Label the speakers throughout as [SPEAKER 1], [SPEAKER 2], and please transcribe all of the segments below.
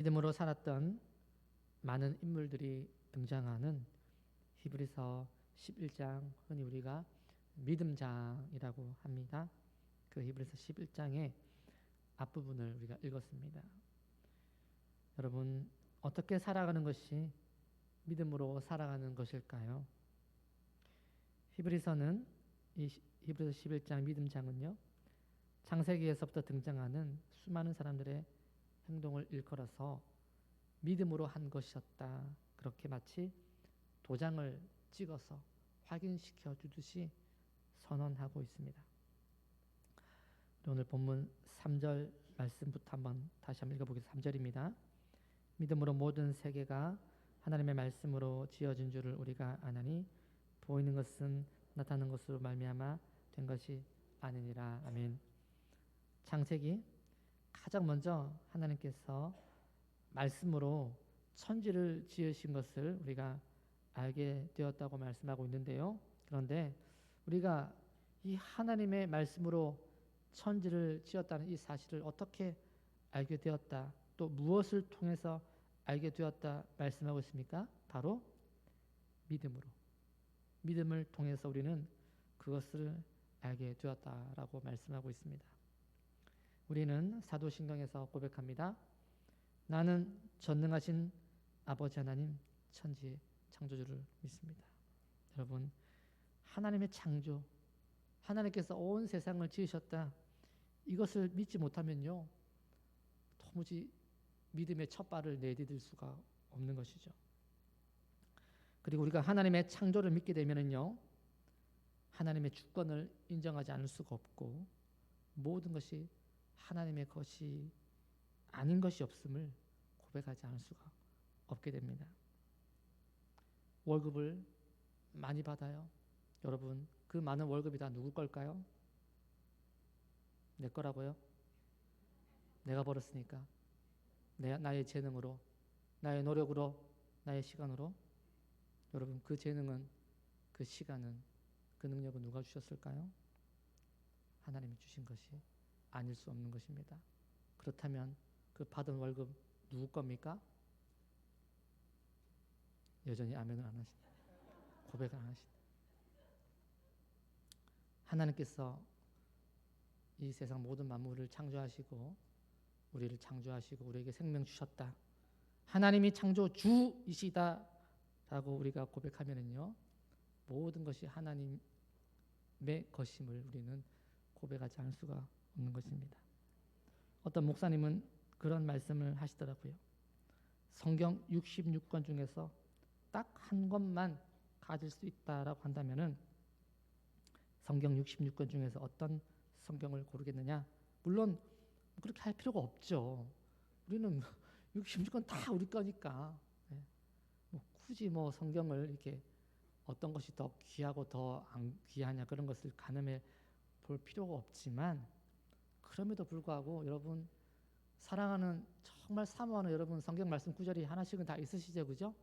[SPEAKER 1] 믿음으로 살았던 많은 인물들이 등장하는 히브리서 11장, 흔히 우리가 믿음장이라고 합니다. 그 히브리서 11장의 앞부분을 우리가 읽었습니다. 여러분, 어떻게 살아가는 것이 믿음으로 살아가는 것일까요? 히브리서 11장 믿음장은요, 창세기에서부터 등장하는 수많은 사람들의 행동을 일컬어서 믿음으로 한 것이었다, 그렇게 마치 도장을 찍어서 확인시켜 주듯이 선언하고 있습니다. 오늘 본문 3절 말씀부터 다시 한번 읽어보겠습니다. 3절입니다. 믿음으로 모든 세계가 하나님의 말씀으로 지어진 줄을 우리가 아나니 보이는 것은 나타나는 것으로 말미암아 된 것이 아니니라. 아멘. 창세기 가장 먼저 하나님께서 말씀으로 천지를 지으신 것을 우리가 알게 되었다고 말씀하고 있는데요. 그런데 우리가 이 하나님의 말씀으로 천지를 지었다는 이 사실을 어떻게 알게 되었다, 또 무엇을 통해서 알게 되었다 말씀하고 있습니까? 바로 믿음으로, 믿음을 통해서 우리는 그것을 알게 되었다라고 말씀하고 있습니다. 우리는 사도신경에서 고백합니다. 나는 전능하신 아버지 하나님 천지의 창조주를 믿습니다. 여러분, 하나님의 창조, 하나님께서 온 세상을 지으셨다, 이것을 믿지 못하면요, 도무지 믿음의 첫 발을 내디딜 수가 없는 것이죠. 그리고 우리가 하나님의 창조를 믿게 되면은요, 하나님의 주권을 인정하지 않을 수가 없고, 모든 것이 하나님의 것이 아닌 것이 없음을 고백하지 않을 수가 없게 됩니다. 월급을 많이 받아요. 여러분, 그 많은 월급이 다 누구 걸까요? 내 거라고요? 내가 벌었으니까. 나의 재능으로, 나의 노력으로, 나의 시간으로. 여러분, 그 재능은, 그 시간은, 그 능력은 누가 주셨을까요? 하나님이 주신 것이 아닐 수 없는 것입니다. 그렇다면 그 받은 월급 누구 겁니까? 여전히 아멘을 안 하신다. 고백을 안 하신다. 하나님께서 이 세상 모든 만물을 창조하시고 우리를 창조하시고 우리에게 생명 주셨다, 하나님이 창조주이시다 라고 우리가 고백하면은요, 모든 것이 하나님의 것임을 우리는 고백하지 않을 수가 없는 것입니다. 어떤 목사님은 그런 말씀을 하시더라고요. 성경 66권 중에서 딱 한 권만 가질 수 있다라고 한다면은 성경 66권 중에서 어떤 성경을 고르겠느냐? 물론 그렇게 할 필요가 없죠. 우리는 66권 다 우리 거니까. 굳이 성경을 이렇게 어떤 것이 더 귀하고 더 안 귀하냐, 그런 것을 가늠해 볼 필요가 없지만, 그럼에도 불구하고 여러분, 사랑하는, 정말 사모하는 여러분, 성경 말씀 구절이 하나씩은 다 있으시죠, 그죠?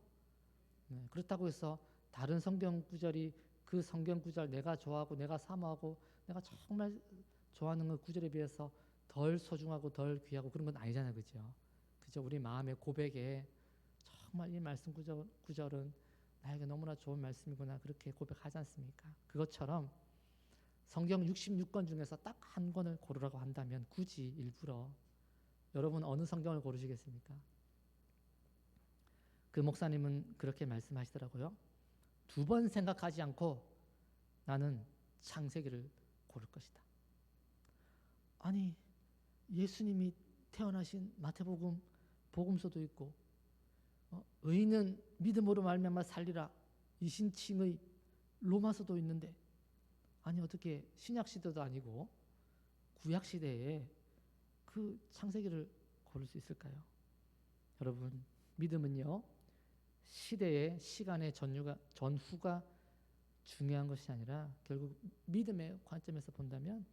[SPEAKER 1] 그렇다고 해서 다른 성경 구절이 그 성경 구절 내가 좋아하고 내가 사모하고 내가 정말 좋아하는 그 구절에 비해서 덜 소중하고 덜 귀하고 그런 건 아니잖아요, 그죠? 그죠? 우리 마음의 고백에 정말 이 말씀 구절은 나에게 너무나 좋은 말씀이구나, 그렇게 고백하지 않습니까? 그것처럼 성경 66권 중에서 딱 한 권을 고르라고 한다면 굳이 일부러 여러분 어느 성경을 고르시겠습니까? 그 목사님은 그렇게 말씀하시더라고요. 2번 생각하지 않고 나는 창세기를 고를 것이다. 아니, 예수님이 태어나신 마태복음 복음서도 있고, 의인은 믿음으로 말미암아 살리라 이신칭의 로마서도 있는데, 아니 어떻게 신약시대도 아니고 구약시대에 그 창세기를 고를 수 있을까요? 여러분, 믿음은요, 시대의 시간의 전후가 중요한 것이 아니라 결국 믿음의 관점에서 본다면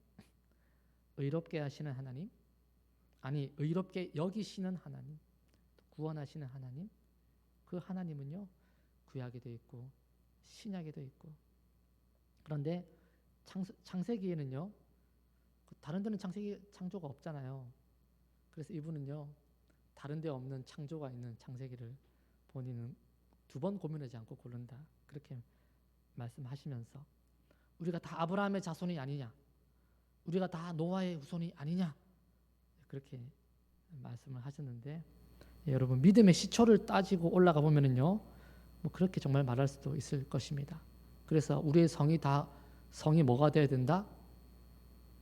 [SPEAKER 1] 의롭게 하시는 하나님, 아니 의롭게 여기시는 하나님, 구원하시는 하나님, 그 하나님은요 구약에도 있고 신약에도 있고. 그런데 창세기에는요, 다른 데는 창세기 창조가 없잖아요. 그래서 이분은요 다른 데 없는 창조가 있는 창세기를 본인은 2번 고민하지 않고 고른다. 그렇게 말씀하시면서 우리가 다 아브라함의 자손이 아니냐, 우리가 다 노아의 후손이 아니냐, 그렇게 말씀을 하셨는데, 여러분 믿음의 시초를 따지고 올라가 보면은요, 뭐 그렇게 정말 말할 수도 있을 것입니다. 그래서 우리의 성이 뭐가 돼야 된다?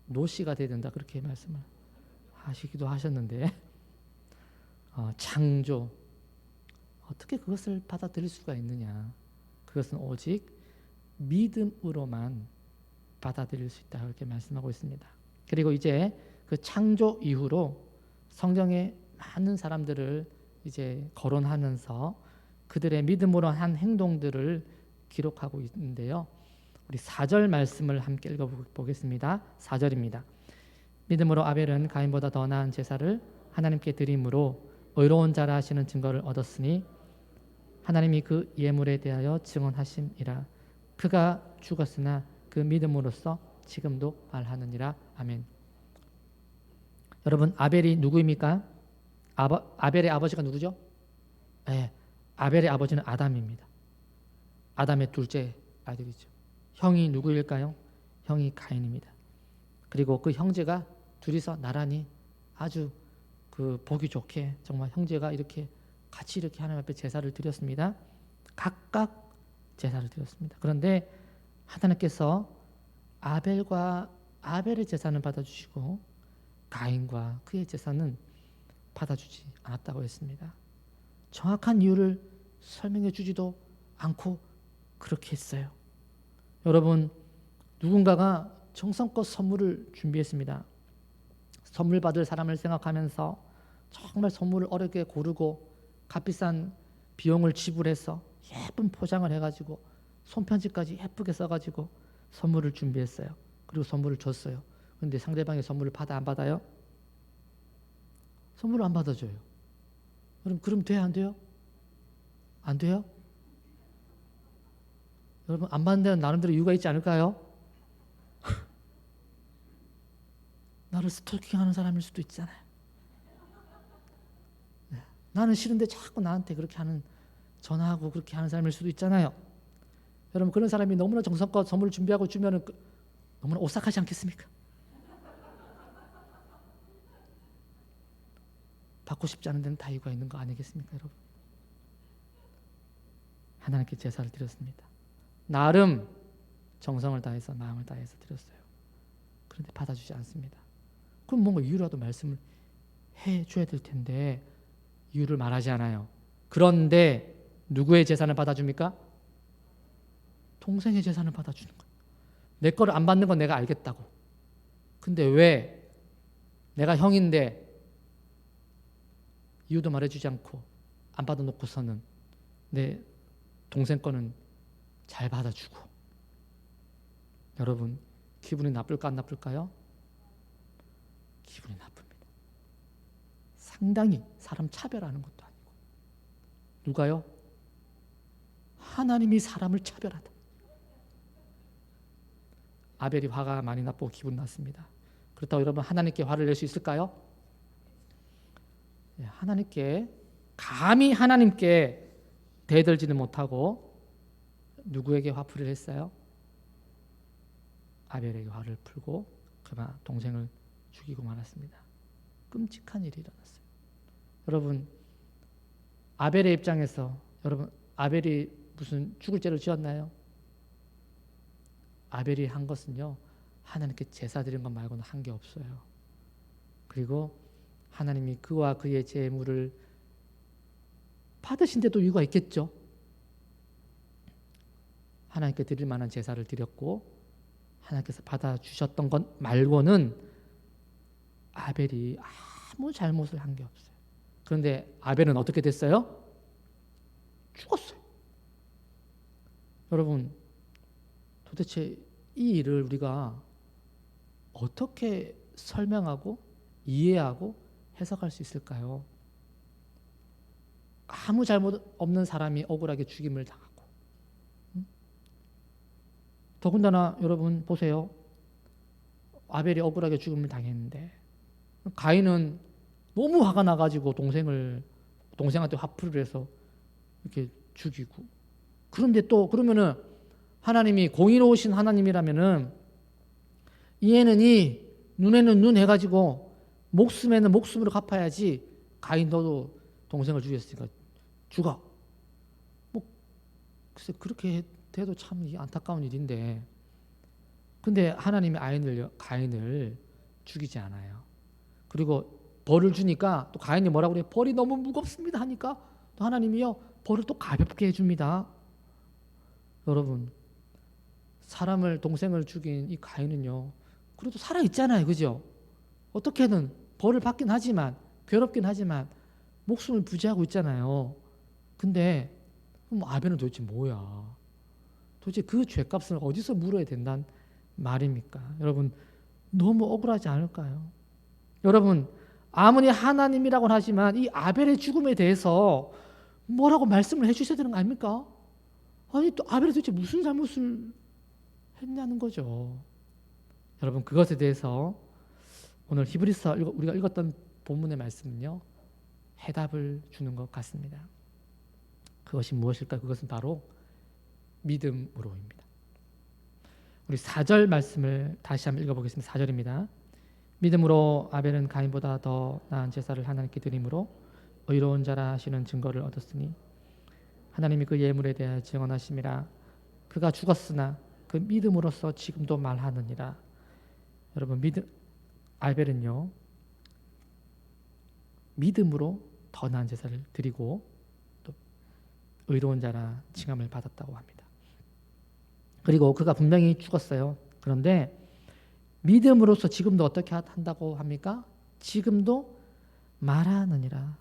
[SPEAKER 1] 노씨가 돼야 된다. 그렇게 말씀을 하시기도 하셨는데, 창조, 어떻게 그것을 받아들일 수가 있느냐? 그것은 오직 믿음으로만 받아들일 수 있다. 그렇게 말씀하고 있습니다. 그리고 이제 그 창조 이후로 성경에 많은 사람들을 이제 거론하면서 그들의 믿음으로 한 행동들을 기록하고 있는데요. 우리 4절 말씀을 함께 읽어보겠습니다. 4절입니다. 믿음으로 아벨은 가인보다 더 나은 제사를 하나님께 드림으로 의로운 자라 하시는 증거를 얻었으니 하나님이 그 예물에 대하여 증언하심이라. 그가 죽었으나 그 믿음으로써 지금도 말하느니라. 아멘. 여러분, 아벨이 누구입니까? 아벨의 아버지가 누구죠? 네, 아벨의 아버지는 아담입니다. 아담의 둘째 아들이죠. 형이 누구일까요? 형이 가인입니다. 그리고 그 형제가 둘이서 나란히 아주 그 보기 좋게 정말 형제가 이렇게 같이 이렇게 하나님 앞에 제사를 드렸습니다. 각각 제사를 드렸습니다. 그런데 하나님께서 아벨의 제사는 받아주시고 가인과 그의 제사는 받아주지 않았다고 했습니다. 정확한 이유를 설명해 주지도 않고 그렇게 했어요. 여러분, 누군가가 정성껏 선물을 준비했습니다. 선물 받을 사람을 생각하면서 정말 선물을 어렵게 고르고 값비싼 비용을 지불해서 예쁜 포장을 해가지고 손편지까지 예쁘게 써가지고 선물을 준비했어요. 그리고 선물을 줬어요. 그런데 상대방의 선물을 받아 안 받아요? 선물을 안 받아줘요. 그럼 돼요, 안 돼요? 안 돼요? 여러분, 안 받는 데는 나름대로 이유가 있지 않을까요? 나를 스토킹하는 사람일 수도 있잖아요. 네. 나는 싫은데 자꾸 나한테 그렇게 하는, 전화하고 그렇게 하는 사람일 수도 있잖아요. 여러분, 그런 사람이 너무나 정성껏 선물을 준비하고 주면은 너무나 오싹하지 않겠습니까? 받고 싶지 않은 데는 다 이유가 있는 거 아니겠습니까, 여러분? 하나님께 제사를 드렸습니다. 나름 정성을 다해서 마음을 다해서 드렸어요. 그런데 받아주지 않습니다. 그럼 뭔가 이유라도 말씀을 해줘야 될 텐데 이유를 말하지 않아요. 그런데 누구의 제사를 받아줍니까? 동생의 제사를 받아주는 거예요. 내 거를 안 받는 건 내가 알겠다고. 근데 왜 내가 형인데 이유도 말해주지 않고 안 받아놓고서는 내 동생 거는 잘 받아주고. 여러분, 기분이 나쁠까 안 나쁠까요? 기분이 나쁩니다. 상당히 사람 차별하는 것도 아니고. 누가요? 하나님이 사람을 차별하다. 아벨이 화가 많이 나고 기분 났습니다. 그렇다고 여러분 하나님께 화를 낼 수 있을까요? 하나님께, 감히 하나님께 대들지는 못하고 누구에게 화풀이를 했어요? 아벨에게 화를 풀고 그만 동생을 죽이고 말았습니다. 끔찍한 일이 일어났어요. 여러분, 아벨의 입장에서, 여러분, 아벨이 무슨 죽을 죄를 지었나요? 아벨이 한 것은요, 하나님께 제사 드린 것 말고는 한 게 없어요. 그리고 하나님이 그와 그의 제물을 받으신 데도 이유가 있겠죠. 하나님께 드릴 만한 제사를 드렸고 하나님께서 받아주셨던 것 말고는 아벨이 아무 잘못을 한 게 없어요. 그런데 아벨은 어떻게 됐어요? 죽었어요. 여러분, 도대체 이 일을 우리가 어떻게 설명하고 이해하고 해석할 수 있을까요? 아무 잘못 없는 사람이 억울하게 죽임을 당하고, 더군다나 여러분 보세요. 아벨이 억울하게 죽임을 당했는데 가인은 너무 화가 나가지고 동생한테 화풀이를 해서 이렇게 죽이고. 그런데 또 그러면은 하나님이 공의로우신 하나님이라면은 이에는 이, 눈에는 눈 해가지고 목숨에는 목숨으로 갚아야지. 가인 너도 동생을 죽였으니까 죽어. 뭐 글쎄 그렇게 해도 참 안타까운 일인데, 근데 하나님이 가인을 죽이지 않아요. 그리고 벌을 주니까 또 가인이 뭐라고 그래요? 벌이 너무 무겁습니다 하니까 또 하나님이요 벌을 또 가볍게 해줍니다. 여러분, 동생을 죽인 이 가인은요 그래도 살아있잖아요, 그죠? 어떻게든 벌을 받긴 하지만, 괴롭긴 하지만 목숨을 부지하고 있잖아요. 근데 그럼 아벨은 도대체 뭐야? 도대체 그 죄값을 어디서 물어야 된다는 말입니까? 여러분, 너무 억울하지 않을까요? 여러분, 아무리 하나님이라고는 하지만 이 아벨의 죽음에 대해서 뭐라고 말씀을 해주셔야 되는 거 아닙니까? 아니 또 아벨이 도대체 무슨 잘못을 했냐는 거죠. 여러분, 그것에 대해서 오늘 히브리서 우리가 읽었던 본문의 말씀은요 해답을 주는 것 같습니다. 그것이 무엇일까? 그것은 바로 믿음으로입니다. 우리 4절 말씀을 다시 한번 읽어보겠습니다. 4절입니다. 믿음으로 아벨은 가인보다 더 나은 제사를 하나님께 드림으로 의로운 자라 하시는 증거를 얻었으니 하나님이 그 예물에 대하여 증언하심이라. 그가 죽었으나 그 믿음으로써 지금도 말하느니라. 여러분, 아벨은요 믿음으로 더 나은 제사를 드리고 또 의로운 자라 칭함을 받았다고 합니다. 그리고 그가 분명히 죽었어요. 그런데 믿음으로써 지금도 어떻게 한다고 합니까? 지금도 말하느니라.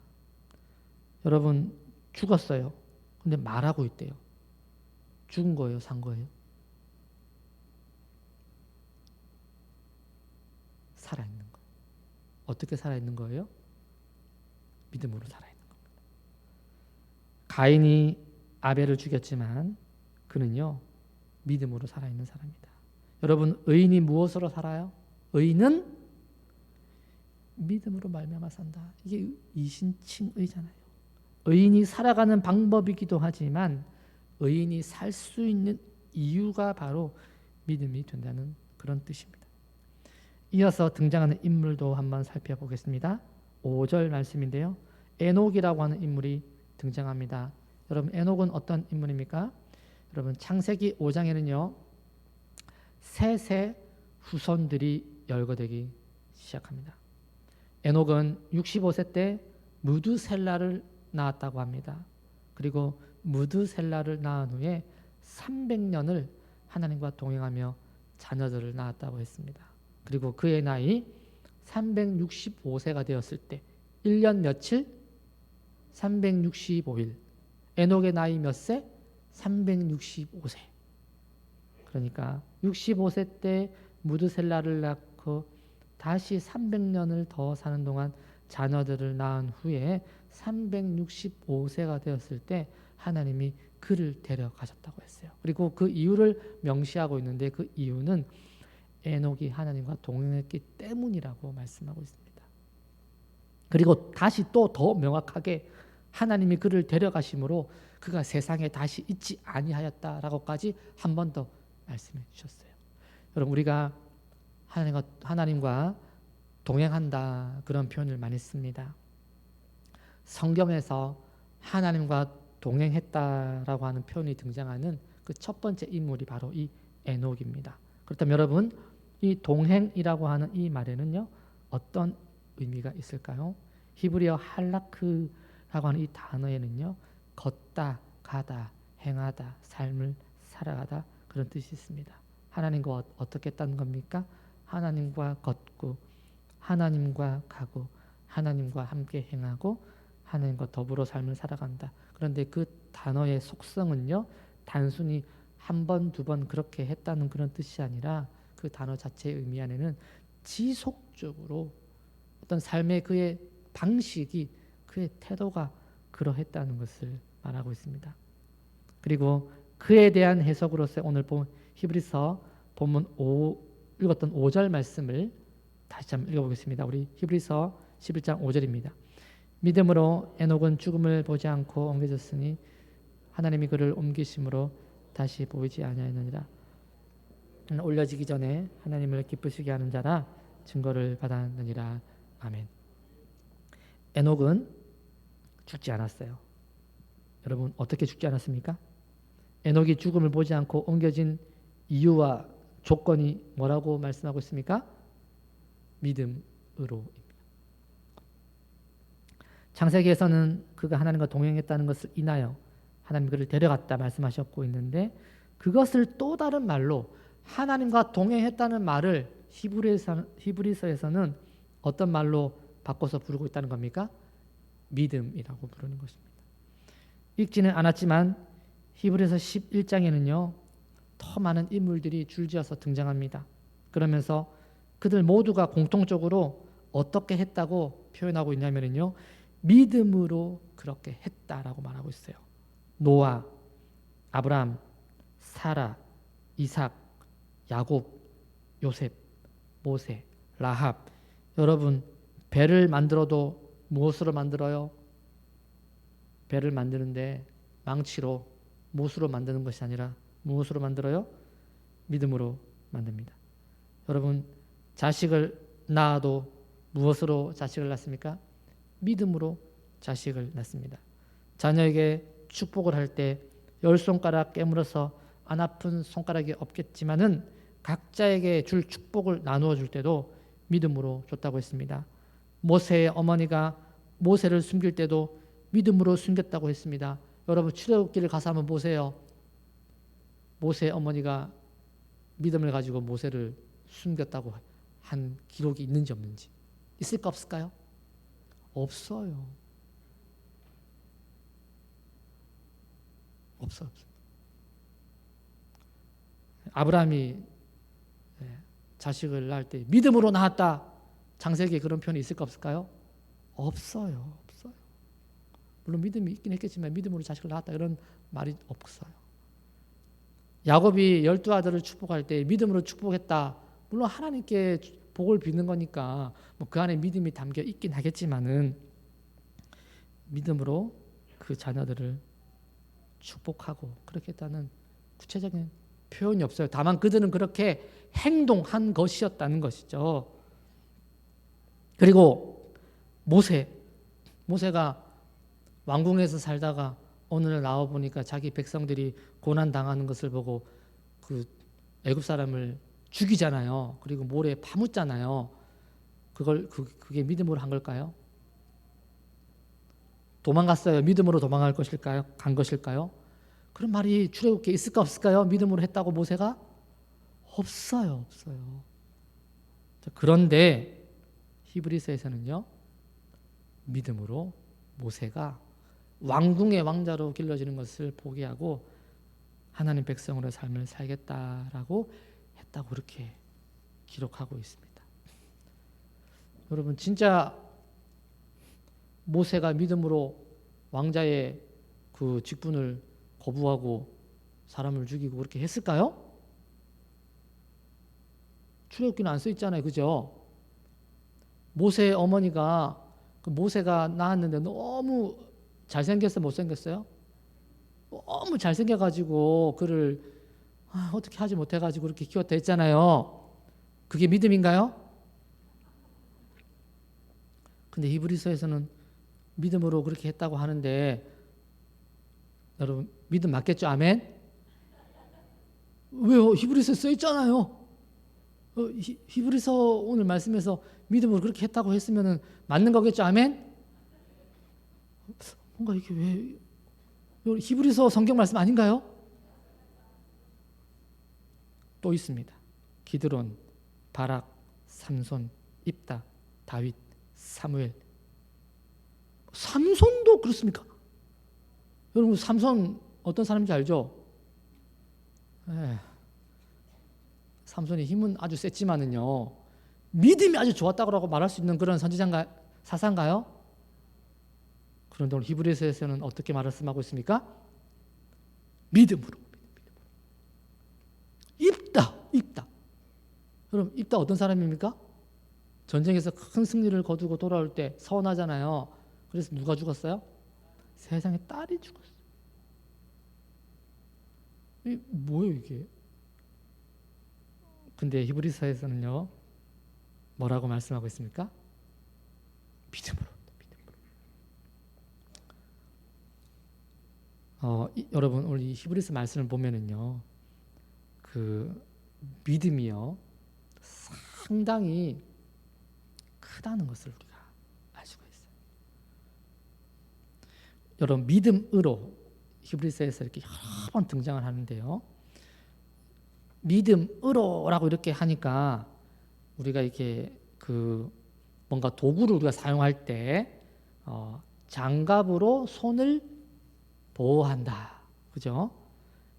[SPEAKER 1] 여러분, 죽었어요. 근데 말하고 있대요. 죽은 거예요, 산 거예요? 살아있는 거예요. 어떻게 살아있는 거예요? 믿음으로 살아있는 겁니다. 가인이 아벨을 죽였지만 그는요 믿음으로 살아있는 사람입니다. 여러분, 의인이 무엇으로 살아요? 의인은 믿음으로 말미암아 산다. 이게 이신칭의잖아요. 의인이 살아가는 방법이기도 하지만 의인이 살 수 있는 이유가 바로 믿음이 된다는 그런 뜻입니다. 이어서 등장하는 인물도 한번 살펴보겠습니다. 5절 말씀인데요. 에녹이라고 하는 인물이 등장합니다. 여러분, 에녹은 어떤 인물입니까? 여러분, 창세기 5장에는요 셋의 후손들이 열거되기 시작합니다. 에녹은 65세 때 무드셀라를 낳았다고 합니다. 그리고 무드셀라를 낳은 후에 300년을 하나님과 동행하며 자녀들을 낳았다고 했습니다. 그리고 그의 나이 365세가 되었을 때 1년 며칠? 365일. 에녹의 나이 몇 세? 365세. 그러니까 65세 때 무드셀라를 낳고 다시 300년을 더 사는 동안 자녀들을 낳은 후에 365세가 되었을 때 하나님이 그를 데려가셨다고 했어요. 그리고 그 이유를 명시하고 있는데 그 이유는 에녹이 하나님과 동행했기 때문이라고 말씀하고 있습니다. 그리고 다시 또 더 명확하게 하나님이 그를 데려가심으로 그가 세상에 다시 있지 아니하였다라고까지 한 번 더 말씀해 주셨어요. 여러분, 우리가 하나님과 동행한다 그런 표현을 많이 씁니다. 성경에서 하나님과 동행했다라고 하는 표현이 등장하는 그 첫 번째 인물이 바로 이 에녹입니다. 그렇다면 여러분, 이 동행이라고 하는 이 말에는요 어떤 의미가 있을까요? 히브리어 할라크라고 하는 이 단어에는요 걷다, 가다, 행하다, 삶을 살아가다 그런 뜻이 있습니다. 하나님과 어떻게 했다는 겁니까? 하나님과 걷고 하나님과 가고 하나님과 함께 행하고 하나님과 더불어 삶을 살아간다. 그런데 그 단어의 속성은요 단순히 한 번, 두 번 그렇게 했다는 그런 뜻이 아니라 그 단어 자체의 의미 안에는 지속적으로 어떤 삶의 그의 방식이, 그의 태도가 그러했다는 것을 말하고 있습니다. 그리고 그에 대한 해석으로서 오늘 히브리서 본문 읽었던 5절 말씀을 다시 한번 읽어보겠습니다. 우리 히브리서 11장 5절입니다. 믿음으로 에녹은 죽음을 보지 않고 옮겨졌으니 하나님이 그를 옮기심으로 다시 보이지 아니하였느니라. 올려지기 전에 하나님을 기쁘시게 하는 자라 증거를 받았느니라. 아멘. 에녹은 죽지 않았어요. 여러분 어떻게 죽지 않았습니까? 에녹이 죽음을 보지 않고 옮겨진 이유와 조건이 뭐라고 말씀하고 있습니까? 믿음으로입니다. 창세기에서는 그가 하나님과 동행했다는 것을 인하여 하나님 그를 데려갔다 말씀하셨고 있는데, 그것을 또 다른 말로 하나님과 동행했다는 말을 히브리서에서는 어떤 말로 바꿔서 부르고 있다는 겁니까? 믿음이라고 부르는 것입니다. 읽지는 않았지만 히브리서 11장에는요 더 많은 인물들이 줄지어서 등장합니다. 그러면서 그들 모두가 공통적으로 어떻게 했다고 표현하고 있냐면요, 믿음으로 그렇게 했다라고 말하고 있어요. 노아, 아브라함, 사라, 이삭, 야곱, 요셉, 모세, 라합. 여러분 배를 만들어도 무엇으로 만들어요? 배를 만드는데 망치로, 못으로 만드는 것이 아니라 무엇으로 만들어요? 믿음으로 만듭니다. 여러분 자식을 낳아도 무엇으로 자식을 낳습니까? 믿음으로 자식을 낳습니다. 자녀에게 축복을 할 때 10손가락 깨물어서 안 아픈 손가락이 없겠지만은 각자에게 줄 축복을 나누어 줄 때도 믿음으로 줬다고 했습니다. 모세의 어머니가 모세를 숨길 때도 믿음으로 숨겼다고 했습니다. 여러분 출애굽기를 가서 한번 보세요. 모세의 어머니가 믿음을 가지고 모세를 숨겼다고 한 기록이 있는지 없는지, 있을까 없을까요? 없어요. 없어요. 아브라함이 자식을 낳을 때 믿음으로 낳았다. 창세기에 그런 표현이 있을까 없을까요? 없어요. 없어요. 물론 믿음이 있긴 했겠지만 믿음으로 자식을 낳았다 이런 말이 없어요. 야곱이 12아들을 축복할 때 믿음으로 축복했다. 물론 하나님께 복을 빚는 거니까 뭐 그 안에 믿음이 담겨 있긴 하겠지만은 믿음으로 그 자녀들을 축복하고 그렇게 했다는 구체적인 표현이 없어요. 다만 그들은 그렇게 행동한 것이었다는 것이죠. 그리고 모세가 왕궁에서 살다가 어느 날 나와 보니까 자기 백성들이 고난 당하는 것을 보고 그 애굽 사람을 죽이잖아요. 그리고 모래에 파묻잖아요. 그게 믿음으로 한 걸까요? 도망갔어요. 믿음으로 도망갈 것일까요? 간 것일까요? 그런 말이 출애굽기에 있을까 없을까요? 믿음으로 했다고 모세가? 없어요. 그런데 히브리서에서는요, 믿음으로 모세가 왕궁의 왕자로 길러지는 것을 포기하고 하나님 백성으로 삶을 살겠다라고 했다고 그렇게 기록하고 있습니다. 여러분 진짜 모세가 믿음으로 왕자의 그 직분을 거부하고 사람을 죽이고 그렇게 했을까요? 출애굽기는 안 써 있잖아요. 그죠? 모세의 어머니가 그 모세가 낳았는데 너무 잘생겼어요? 못생겼어요? 너무 잘생겨가지고 그를 어떻게 하지 못해가지고 그렇게 키웠다 했잖아요. 그게 믿음인가요? 근데 히브리서에서는 믿음으로 그렇게 했다고 하는데 여러분 믿음 맞겠죠? 아멘? 왜요? 히브리서에 써 있잖아요. 히브리서 오늘 말씀에서 믿음으로 그렇게 했다고 했으면 맞는 거겠죠? 아멘? 뭔가 이게 왜 히브리서 성경 말씀 아닌가요? 또 있습니다. 기드론, 바락, 삼손, 입다, 다윗, 사무엘. 삼손도 그렇습니까? 여러분 삼손 어떤 사람인지 알죠? 삼손이 힘은 아주 셌지만은요 믿음이 아주 좋았다고 말할 수 있는 그런 사사인가요? 그런데 오늘 히브리서에서는 어떻게 말씀하고 있습니까? 믿음으로. 입다. 여러분 입다 어떤 사람입니까? 전쟁에서 큰 승리를 거두고 돌아올 때 서운하잖아요. 그래서 누가 죽었어요? 세상에 딸이 죽었어요. 뭐예요 이게? 근데 히브리서에서는요 뭐라고 말씀하고 있습니까? 믿음으로. 여러분 오늘 이 히브리서 말씀을 보면은요 그 믿음이요 상당히 크다는 것을 우리가 알 수가 있어요. 여러분 믿음으로 히브리서에서 이렇게 여러 번 등장을 하는데요. 믿음으로라고 이렇게 하니까 우리가 이렇게 그 뭔가 도구를 우리가 사용할 때 장갑으로 손을 보호한다. 그죠?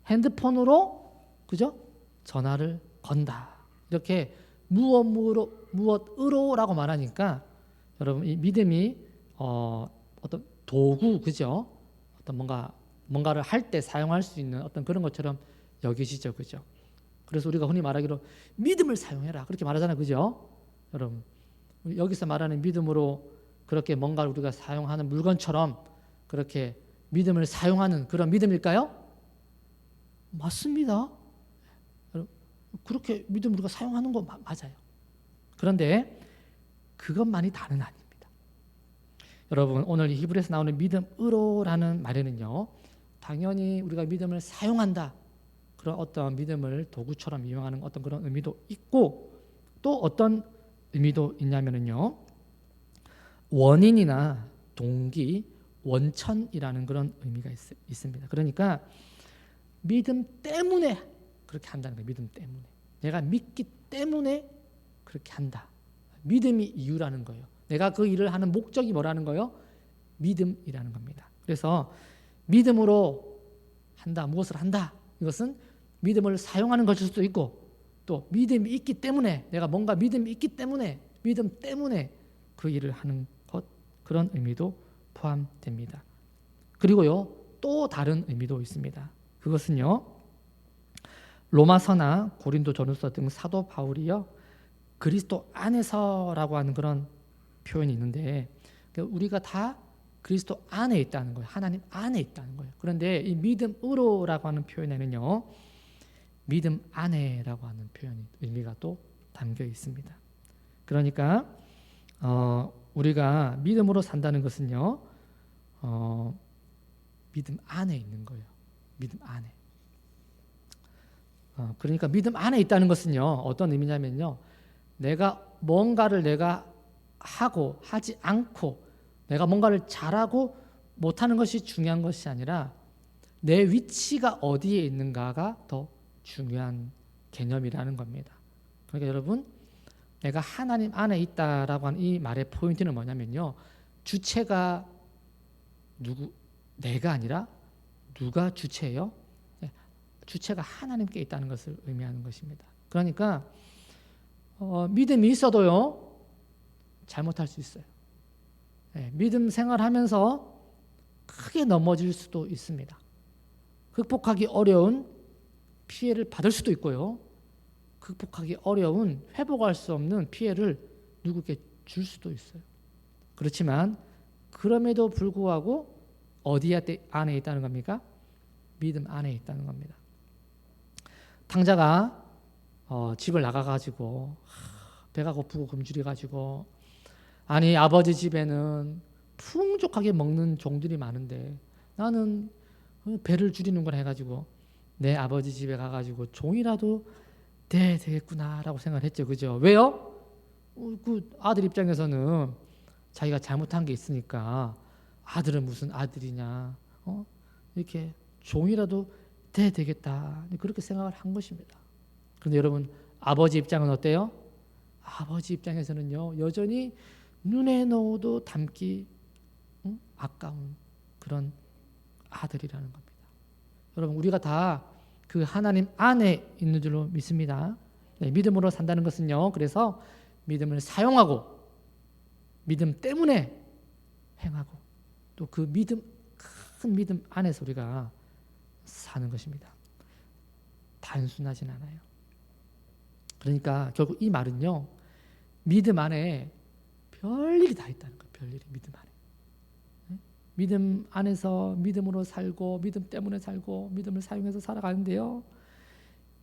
[SPEAKER 1] 핸드폰으로 그죠? 전화를 건다. 이렇게 무엇으로라고 말하니까 여러분 이 믿음이 어떤 도구 그죠? 어떤 뭔가를 할 때 사용할 수 있는 어떤 그런 것처럼 여기시죠. 그죠? 그래서 우리가 흔히 말하기로 믿음을 사용해라. 그렇게 말하잖아요. 그죠? 여러분 여기서 말하는 믿음으로 그렇게 뭔가를 우리가 사용하는 물건처럼 그렇게 믿음을 사용하는 그런 믿음일까요? 맞습니다. 그렇게 믿음을 우리가 사용하는 거 맞아요. 그런데 그것만이 다는 아닙니다. 여러분 오늘 이 히브리서에서 나오는 믿음으로라는 말에는요 당연히 우리가 믿음을 사용한다 그런 어떤 믿음을 도구처럼 이용하는 어떤 그런 의미도 있고 또 어떤 의미도 있냐면은요 원인이나 동기, 원천이라는 그런 의미가 있습니다. 그러니까 믿음 때문에 그렇게 한다는 거예요. 믿음 때문에 내가 믿기 때문에 그렇게 한다. 믿음이 이유라는 거예요. 내가 그 일을 하는 목적이 뭐라는 거예요? 믿음이라는 겁니다. 그래서 믿음으로 한다, 무엇을 한다. 이것은 믿음을 사용하는 것일 수도 있고 또 믿음이 있기 때문에 내가 뭔가 믿음이 있기 때문에 믿음 때문에 그 일을 하는 것 그런 의미도 포함됩니다. 그리고요 또 다른 의미도 있습니다. 그것은요 로마서나 고린도전후서 등 사도 바울이요 그리스도 안에서라고 하는 그런 표현이 있는데 우리가 다 그리스도 안에 있다는 거예요. 하나님 안에 있다는 거예요. 그런데 이 믿음으로라고 하는 표현에는요 믿음 안에라고 하는 표현이 의미가 또 담겨 있습니다. 그러니까 우리가 믿음으로 산다는 것은요 믿음 안에 있는 거예요. 믿음 안에. 그러니까 믿음 안에 있다는 것은요 어떤 의미냐면요 내가 뭔가를 내가 하고 하지 않고 내가 뭔가를 잘하고 못하는 것이 중요한 것이 아니라 내 위치가 어디에 있는가가 더 중요한 개념이라는 겁니다. 그러니까 여러분 내가 하나님 안에 있다라고 하는 이 말의 포인트는 뭐냐면요 주체가 내가 아니라 누가 주체예요? 주체가 하나님께 있다는 것을 의미하는 것입니다. 그러니까 믿음이 있어도요 잘못할 수 있어요. 믿음 생활하면서 크게 넘어질 수도 있습니다. 극복하기 어려운 피해를 받을 수도 있고요. 극복하기 어려운 회복할 수 없는 피해를 누구에게 줄 수도 있어요. 그렇지만 그럼에도 불구하고 어디 안에 있다는 겁니까? 믿음 안에 있다는 겁니다. 탕자가 집을 나가가지고 배가 고프고 굶주려가지고 아니 아버지 집에는 풍족하게 먹는 종들이 많은데 나는 배를 줄이는 걸 해가지고 내 아버지 집에 가가지고 종이라도 돼야 되겠구나라고 생각을 했죠. 그죠? 왜요? 그 아들 입장에서는 자기가 잘못한 게 있으니까 아들은 무슨 아들이냐 이렇게 종이라도 돼야 되겠다 그렇게 생각을 한 것입니다. 그런데 여러분 아버지 입장은 어때요? 아버지 입장에서는요 여전히 눈에 넣어도 담기 아까운 그런 아들이라는 겁니다. 여러분 우리가 다 그 하나님 안에 있는 줄로 믿습니다. 믿음으로 산다는 것은요 그래서 믿음을 사용하고 믿음 때문에 행하고 또 그 믿음 큰 믿음 안에서 우리가 사는 것입니다. 단순하진 않아요. 그러니까 결국 이 말은요 믿음 안에 별일이 다 있다는 거예요. 별일이 믿음 안에. 믿음 안에서 믿음으로 살고 믿음 때문에 살고 믿음을 사용해서 살아가는데요.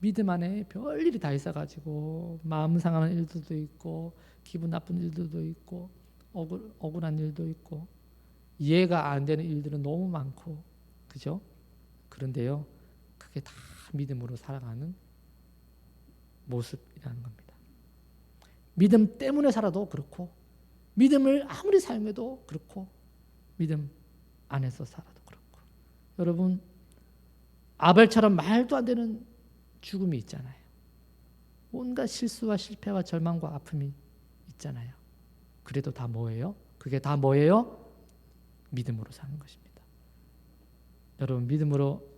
[SPEAKER 1] 믿음 안에 별일이 다 있어가지고 마음 상하는 일들도 있고 기분 나쁜 일들도 있고 억울한 일도 있고 이해가 안 되는 일들은 너무 많고, 그죠? 그런데요, 그게 다 믿음으로 살아가는 모습이라는 겁니다. 믿음 때문에 살아도 그렇고 믿음을 아무리 사용해도 그렇고 믿음 안에서 살아도 그렇고. 여러분, 아벨처럼 말도 안 되는 죽음이 있잖아요. 온갖 실수와 실패와 절망과 아픔이 있잖아요. 그래도 다 뭐예요? 그게 다 뭐예요? 믿음으로 사는 것입니다. 여러분, 믿음으로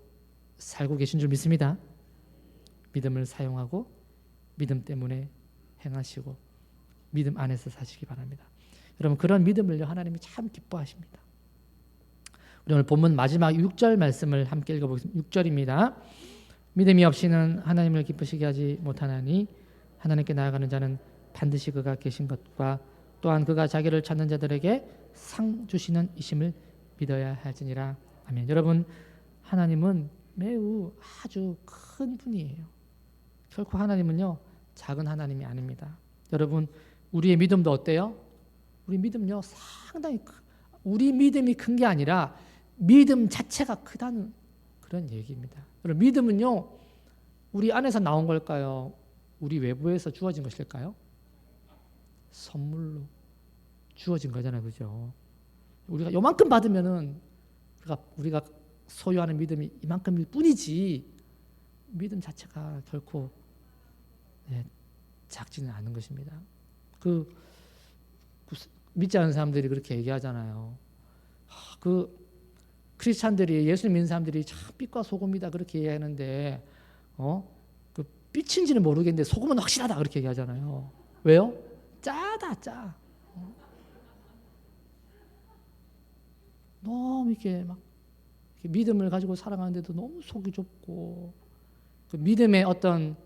[SPEAKER 1] 살고 계신 줄 믿습니다. 믿음을 사용하고 믿음 때문에 행하시고 믿음 안에서 사시기 바랍니다. 여러분, 그런 믿음을요, 하나님이 참 기뻐하십니다. 우리 오늘 본문 마지막 6절 말씀을 함께 읽어보겠습니다. 6절입니다. 믿음이 없이는 하나님을 기쁘시게 하지 못하나니 하나님께 나아가는 자는 반드시 그가 계신 것과 또한 그가 자기를 찾는 자들에게 상 주시는 이심을 믿어야 할지니라. 아멘. 여러분, 하나님은 매우 아주 큰 분이에요. 결코 하나님은요, 작은 하나님이 아닙니다. 여러분, 우리의 믿음도 어때요? 우리 믿음요, 상당히 우리 믿음이 큰 게 아니라 믿음 자체가 크다는 그런 얘기입니다. 여러분, 믿음은요, 우리 안에서 나온 걸까요? 우리 외부에서 주어진 것일까요? 선물로 주어진 거잖아요, 그죠? 우리가 요만큼 받으면은 우리가 소유하는 믿음이 이만큼일 뿐이지 믿음 자체가 결코 작지는 않은 것입니다. 믿지 않는 사람들이 그렇게 얘기하잖아요. 크리스찬들이, 예수님 믿는 사람들이 참 빛과 소금이다 그렇게 얘기하는데 그 빛인지는 모르겠는데 소금은 확실하다 그렇게 얘기하잖아요. 왜요? 짜다, 짜. 너무 이렇게 막 믿음을 가지고 살아가는데도 너무 속이 좁고, 그 믿음의 어떤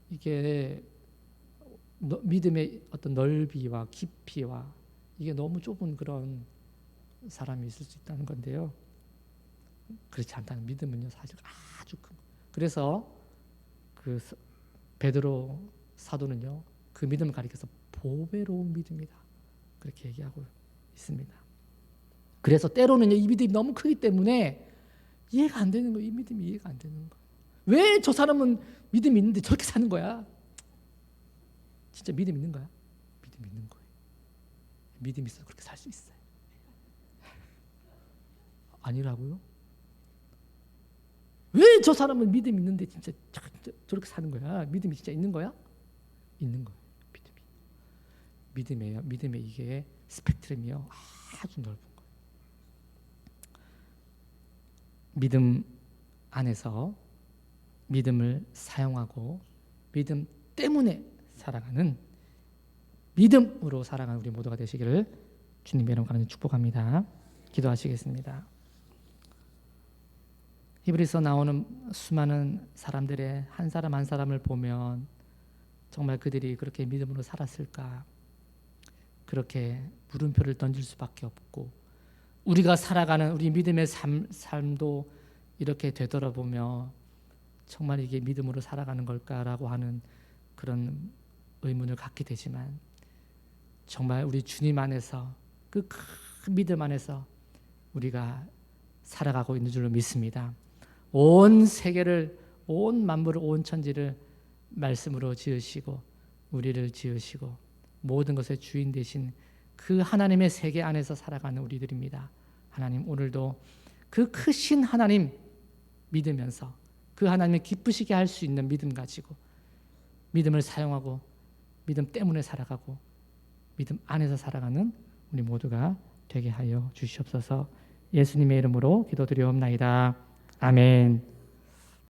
[SPEAKER 1] 이게 믿음의 어떤 넓이와 깊이와 이게 너무 좁은 그런 사람이 있을 수 있다는 건데요. 그렇지 않다는, 믿음은요 사실 아주 큰. 그래서 그 베드로 사도는요, 그 믿음을 가리켜서 보배로운 믿음이다 그렇게 얘기하고 있습니다. 그래서 때로는요, 이 믿음이 너무 크기 때문에 이해가 안 되는 거예요. 이 믿음이 이해가 안 되는 거예요. 왜 저 사람은 믿음이 있는데 저렇게 사는 거야? 진짜 믿음 있는 거야? 믿음 있는 거예요. 믿음 있어 그렇게 살 수 있어요. 아니라고요? 왜 저 사람은 믿음 있는데 진짜 저렇게 사는 거야? 믿음이 진짜 있는 거야? 있는 거예요. 믿음이. 믿음이에요. 믿음의 이게 스펙트럼이요, 아주 넓은 거예요. 믿음 안에서 믿음을 사용하고 믿음 때문에 살아가는, 믿음으로 살아가는 우리 모두가 되시기를 주님의 이름으로 간절히 축복합니다. 기도하시겠습니다. 히브리서 나오는 수많은 사람들의 한 사람 한 사람을 보면 정말 그들이 그렇게 믿음으로 살았을까, 그렇게 물음표를 던질 수밖에 없고, 우리가 살아가는 우리 믿음의 삶도 이렇게 되돌아보며 정말 이게 믿음으로 살아가는 걸까라고 하는 그런 의문을 갖게 되지만, 정말 우리 주님 안에서 그 큰 믿음 안에서 우리가 살아가고 있는 줄로 믿습니다. 온 세계를, 온 만물을, 온 천지를 말씀으로 지으시고 우리를 지으시고 모든 것의 주인 되신 그 하나님의 세계 안에서 살아가는 우리들입니다. 하나님, 오늘도 그 크신 하나님 믿으면서 그 하나님을 기쁘시게 할 수 있는 믿음 가지고 믿음을 사용하고 믿음 때문에 살아가고 믿음 안에서 살아가는 우리 모두가 되게 하여 주시옵소서. 예수님의 이름으로 기도드리옵나이다. 아멘.